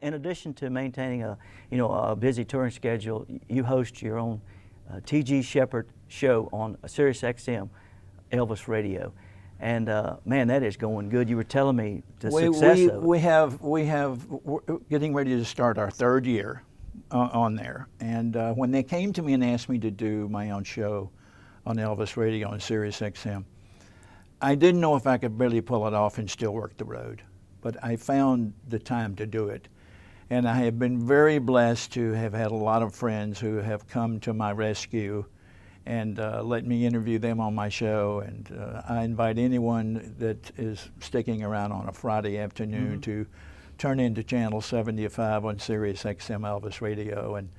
In addition to maintaining a busy touring schedule, you host your own T.G. Sheppard show on Sirius XM, Elvis Radio, and man, that is going good. You were telling me the success of it. We're getting ready to start our third year on there, and when they came to me and asked me to do my own show on Elvis Radio on Sirius XM, I didn't know if I could really pull it off and still work the road, but I found the time to do it. And I have been very blessed to have had a lot of friends who have come to my rescue and let me interview them on my show. And I invite anyone that is sticking around on a Friday afternoon to turn into Channel 75 on Sirius XM Elvis Radio, and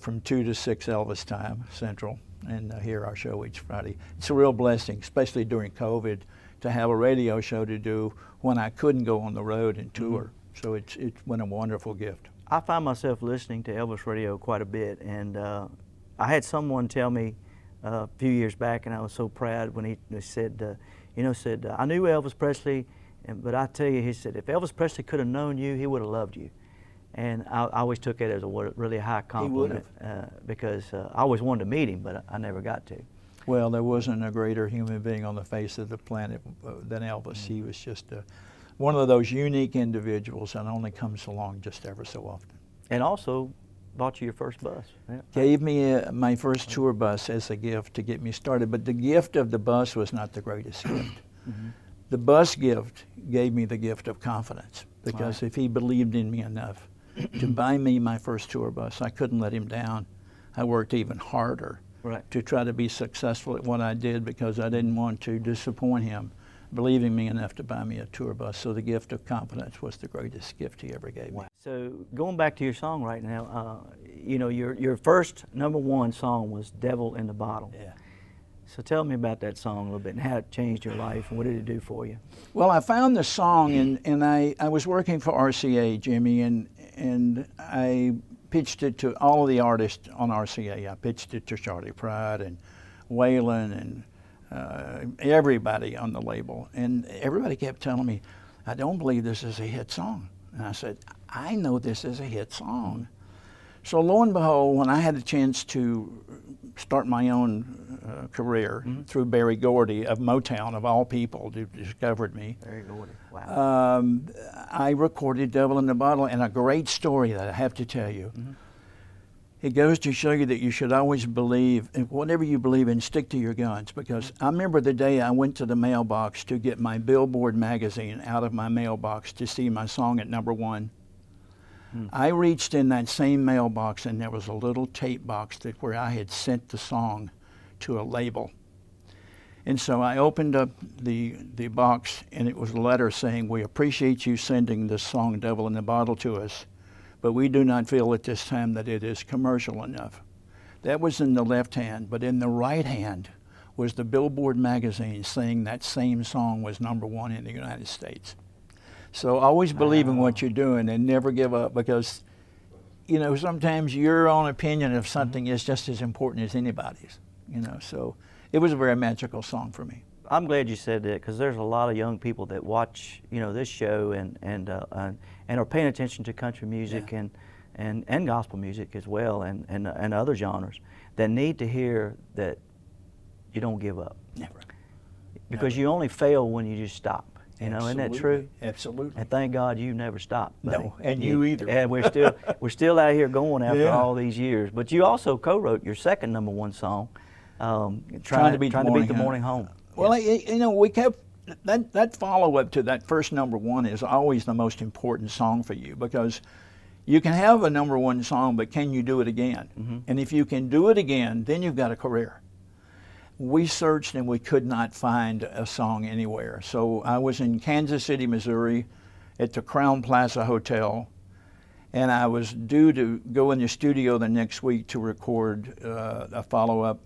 from 2 to 6 Elvis time Central, and hear our show each Friday. It's a real blessing, especially during COVID, to have a radio show to do when I couldn't go on the road and tour. So it's been a wonderful gift. I find myself listening to Elvis Radio quite a bit, and I had someone tell me a few years back, and I was so proud when he said, I knew Elvis Presley, but I tell you, he said, if Elvis Presley could have known you, he would have loved you. And I always took it as a really high compliment because I always wanted to meet him, but I never got to. Well, there wasn't a greater human being on the face of the planet than Elvis. He was just one of those unique individuals that only comes along just ever so often. And also bought you your first bus. Yeah. Gave me my first tour bus as a gift to get me started, but the gift of the bus was not the greatest gift. The bus gift gave me the gift of confidence, because if he believed in me enough to buy me my first tour bus, I couldn't let him down. I worked even harder to try to be successful at what I did, because I didn't want to disappoint him, believing me enough to buy me a tour bus. So the gift of confidence was the greatest gift he ever gave me. So going back to your songwriting now, your first #1 song was Devil in the Bottle. Yeah. So tell me about that song a little bit and how it changed your life and what did it do for you? Well, I found the song, and I was working for RCA, Jimmy, and I pitched it to all of the artists on RCA. I pitched it to Charlie Pride and Waylon and everybody on the label, and everybody kept telling me, I don't believe this is a hit song. And I said, I know this is a hit song. So lo and behold, when I had a chance to start my own career through Berry Gordy of Motown, of all people, who discovered me. Berry Gordy, wow. I recorded Devil in the Bottle, and a great story that I have to tell you. It goes to show you that you should always believe, in whatever you believe in, stick to your guns. Because I remember the day I went to the mailbox to get my Billboard magazine out of my mailbox to see my song at #1. I reached in that same mailbox, and there was a little tape box where I had sent the song to a label. And so I opened up the box, and it was a letter saying, we appreciate you sending this song Devil in the Bottle to us, but we do not feel at this time that it is commercial enough. That was in the left hand, but in the right hand was the Billboard magazine saying that same song was #1 in the United States. So always believe in what you're doing and never give up, because sometimes your own opinion of something is just as important as anybody's. So it was a very magical song for me. I'm glad you said that, because there's a lot of young people that watch this show and are paying attention to country music and gospel music as well, and other genres, that need to hear that you don't give up. Never. Because you only fail when you just stop. Isn't that true? Absolutely. And thank God you never stopped, buddy. No, and you either. And we're still out here going after all these years. But you also co-wrote your second #1 song, trying to beat the morning home. Well, we kept that follow-up to that first #1 is always the most important song for you, because you can have a #1 song, but can you do it again? And if you can do it again, then you've got a career. We searched and we could not find a song anywhere. So I was in Kansas City, Missouri at the Crown Plaza Hotel, And I was due to go in the studio the next week to record a follow-up,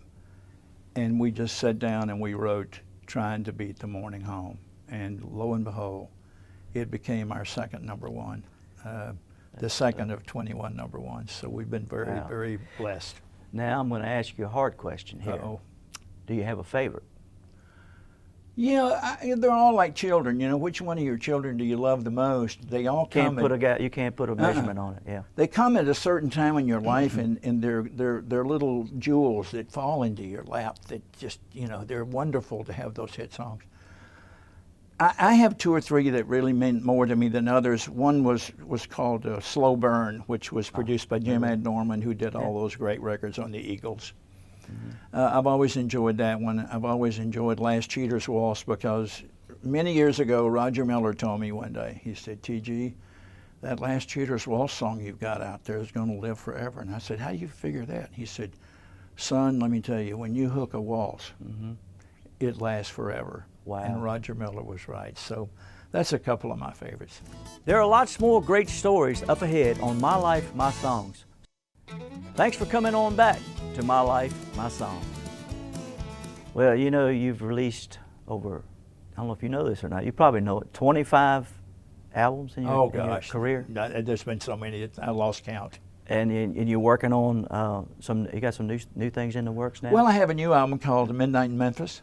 and we just sat down and we wrote Trying to Beat the Morning Home. And lo and behold, it became our second number one, the second of 21 number ones. So we've been very, very blessed. Now I'm going to ask you a hard question here. Uh-oh. Do you have a favorite? Yeah, they're all like children. You know, which one of your children do you love the most? They all come. You can't put a measurement on it. Yeah. They come at a certain time in your life, and they're little jewels that fall into your lap. That just, you know, they're wonderful to have those hit songs. I have two or three that really meant more to me than others. One was called Slow Burn, which was produced by Jim Ed Norman, who did all those great records on the Eagles. I've always enjoyed that one. I've always enjoyed Last Cheater's Waltz because many years ago, Roger Miller told me one day, he said, T.G., that Last Cheater's Waltz song you've got out there is going to live forever. And I said, how do you figure that? He said, son, let me tell you, when you hook a waltz, it lasts forever. Wow. And Roger Miller was right. So that's a couple of my favorites. There are lots more great stories up ahead on My Life, My Songs. Thanks for coming on back to My Life, My Song. Well, you know, you've released over, I don't know if you know this or not, you probably know it, 25 albums in your career? There's been so many, I lost count. And you're working on you got some new things in the works now? Well, I have a new album called Midnight in Memphis.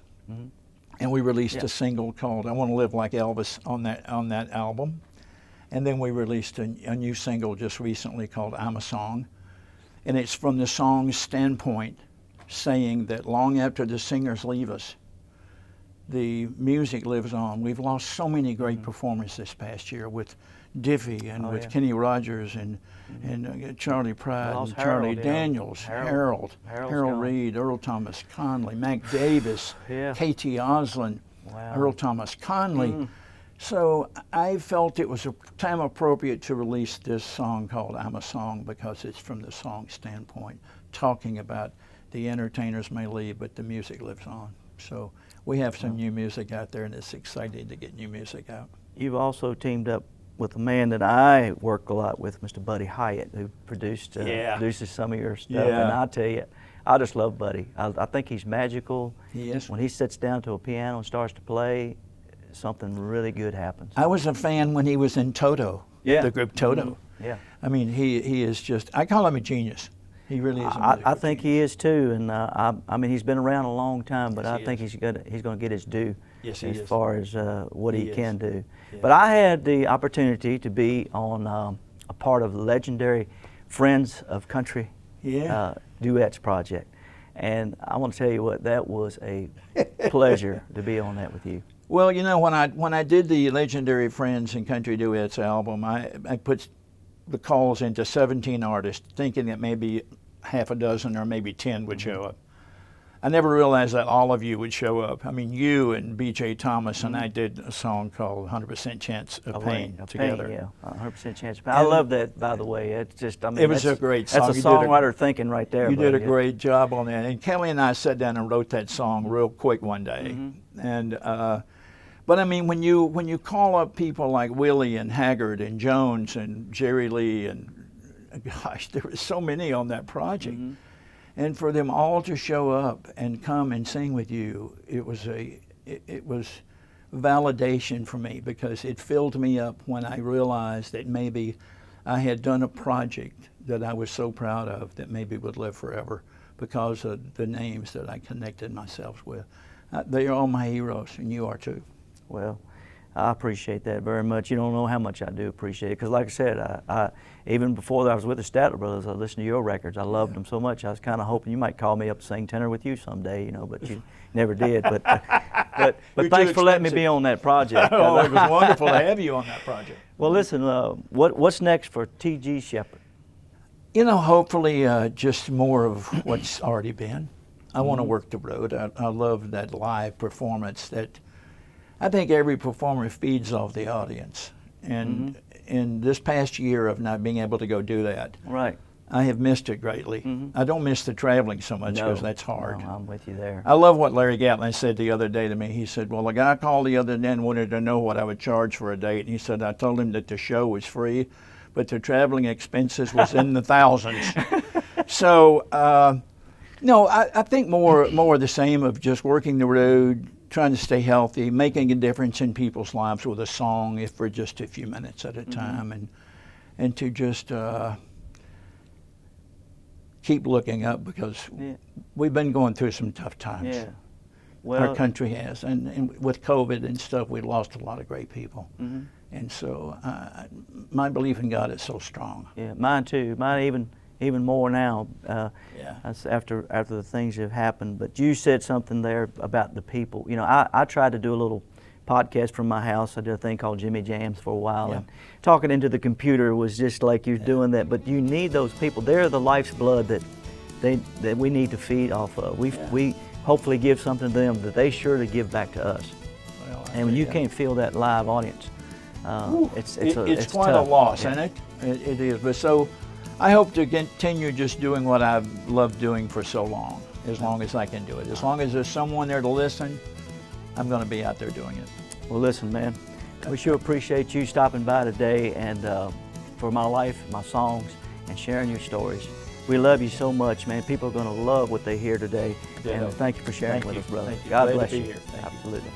And we released a single called I Want to Live Like Elvis on that album. And then we released a new single just recently called I'm a Song. And it's from the song's standpoint, saying that long after the singers leave us, the music lives on. We've lost so many great performers this past year with Diffie and with Kenny Rogers and Charlie Pride and Charlie Daniels, Harold Reed, Earl Thomas Conley, Mac Davis, Katie Oslin, Earl Thomas Conley. So I felt it was a time appropriate to release this song called I'm a Song because it's from the song standpoint, talking about the entertainers may leave, but the music lives on. So we have some new music out there, and it's exciting to get new music out. You've also teamed up with a man that I work a lot with, Mr. Buddy Hyatt, who produces some of your stuff. And I tell you, I just love Buddy. I think he's magical. He is. When he sits down to a piano and starts to play, something really good happens. I was a fan when he was in Toto, the group Toto. Yeah. I mean, he is just, I call him a genius. He really is a I think he is too, and I mean, he's been around a long time, but I think he's going to get his due as far as what he can do. Yeah. But I had the opportunity to be on a part of the legendary Friends of Country Duets project, and I want to tell you what, that was a pleasure to be on that with you. Well, you know, when I did the legendary Friends and Country Duets album, I put the calls into 17 artists, thinking that maybe half a dozen or maybe 10 would show up. I never realized that all of you would show up. I mean, you and B.J. Thomas and I did a song called 100% Chance of Pain together. Yeah, 100% Chance of Pain. I love that, by the way. It's just, I mean, it was a great song. That's a songwriter thinking right there. You did a great job on that. And Kelly and I sat down and wrote that song real quick one day. And but I mean, when you call up people like Willie and Haggard and Jones and Jerry Lee and gosh, there were so many on that project, and for them all to show up and come and sing with you, it was validation for me because it filled me up when I realized that maybe I had done a project that I was so proud of that maybe would live forever because of the names that I connected myself with. They are all my heroes, and you are too. Well, I appreciate that very much. You don't know how much I do appreciate it. Because like I said, I even before I was with the Statler Brothers, I listened to your records. I loved them so much. I was kind of hoping you might call me up to sing tenor with you someday, you know, but you never did. But thanks for letting me be on that project. Oh, it was wonderful to have you on that project. Well, listen, what's next for T.G. Sheppard? You know, hopefully just more of what's already been. I want to work the road. I love that live performance that I think every performer feeds off the audience. And in this past year of not being able to go do that, I have missed it greatly. I don't miss the traveling so much because that's hard. No, I'm with you there. I love what Larry Gatlin said the other day to me. He said, well, a guy called the other day and wanted to know what I would charge for a date. And he said, I told him that the show was free, but the traveling expenses was in the thousands. So, no, I think more of the same of just working the road, trying to stay healthy, making a difference in people's lives with a song, if for just a few minutes at a time, and to just keep looking up, because we've been going through some tough times. Yeah. Well, our country has, and with COVID and stuff, we lost a lot of great people. And so my belief in God is so strong. Yeah, mine too. Mine even more now. That's after the things that have happened. But you said something there about the people. You know, I tried to do a little podcast from my house. I did a thing called Jimmy Jams for a while, and talking into the computer was just like you're doing that. But you need those people. They're the life's blood that we need to feed off of. We hopefully give something to them that they sure to give back to us. Well, and when you can't feel that live audience, it's quite tough. a loss, isn't it? It is. But so I hope to continue just doing what I've loved doing for so long as I can do it. As long as there's someone there to listen, I'm going to be out there doing it. Well, listen, man, we sure appreciate you stopping by today and for my life, my songs, and sharing your stories. We love you so much, man. People are going to love what they hear today. And thank you for sharing with us, brother. Thank you. God Glad to bless be you. here. Thank you. Absolutely.